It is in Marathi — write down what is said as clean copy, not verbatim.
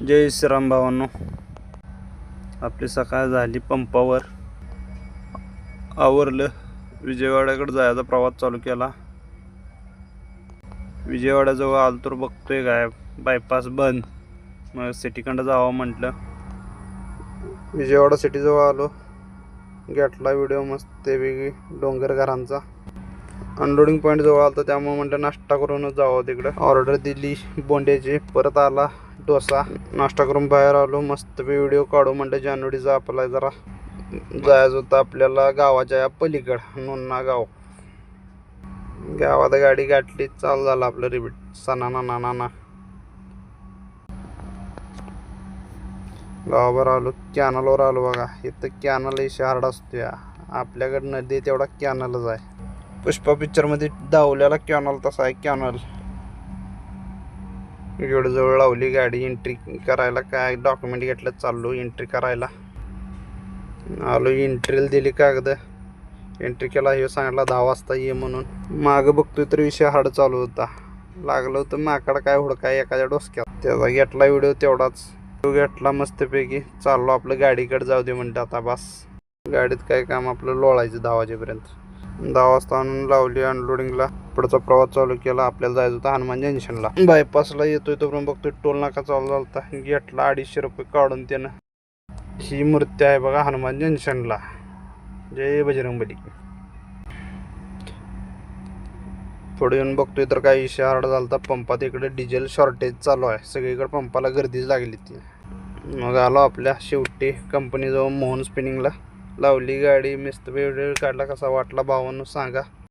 जय श्रीराम भावांनो, आपली सकाळ झाली. पंपावर आवरलं. विजयवाड्याकडे जायचा प्रवास चालू केला. विजयवाड्याजवळ आलो तर बघतोय काय बायपास बंद. मग सिटीकडं जावं म्हटलं. विजयवाडा सिटीजवळ आलो. घेतला व्हिडिओ मस्त वेगळी डोंगर घरांचा. अनलोडिंग पॉईंट जवळ आलं, त्यामुळे म्हटलं नाश्ता करूनच जावं तिकडं. ऑर्डर दिली बोंड्याची. परत आला डोसा. नाश्ता करून बाहेर आलो. मस्त व्हिडिओ काढू म्हटलं. जानुवारीचा आपला जरा जायचं होतं आपल्याला गावाच्या पलीकडं नोन्ना गाव. गावात गाडी गाठली, चालू झालं आपलं रिपीट. सणाना नाना गावावर आलो. कॅनलवर आलो बघा. इथं कॅनल हार्ड असतो. आपल्याकडं नदी तेवढा कॅनलच आहे. पुष्पा पिक्चरमध्ये दावल्याला कॅनल तसा आहे कॅनल. एवढं जवळ लावली गाडी. एंट्री करायला काय डॉक्युमेंट घेतलं, चाललो एंट्री करायला. आलो, एंट्रीला दिली कागद. एंट्री केला. हे सांगितलं 10 वाजता ये म्हणून. मागं बघतोय तर विषय हाड चालू होता. लागलं होतं माकडं काय हुडकाय एखाद्या डोसक्यात. त्याचा घेतला व्हिडिओ तेवढाच. तो घेतला मस्तपैकी. चाललो आपलं गाडीकडे जाऊ दे म्हणते आता बस. गाडीत काय काम आपलं लोळायचं 10 वाजेपर्यंत. 10 वाजता आणून लावली अनलोडिंगला. पुढचा प्रवास चालू केला. आपल्याला जायचं होतं हनुमान जंक्शनला. बायपासला येतोय तोपर्यंत बघतोय टोल नाका चालू झालता. घेतला 250 रुपये काढून त्यानं. ही मूर्ती आहे बघा हनुमान जंक्शनला. जय बजरंगबली. पुढे येऊन बघतोय तर काही विषय हार्ड झालता. पंपात इकडे डिझेल शॉर्टेज चालू आहे. सगळीकडे पंपाला गर्दीच लागली ती. मग आलो आपल्या शेवटी कंपनीजवळ मोहन स्पिनिंगला. लावली गाडी. मस्त व्हिडिओ काढला. कसा वाटला भावांनो सांगा.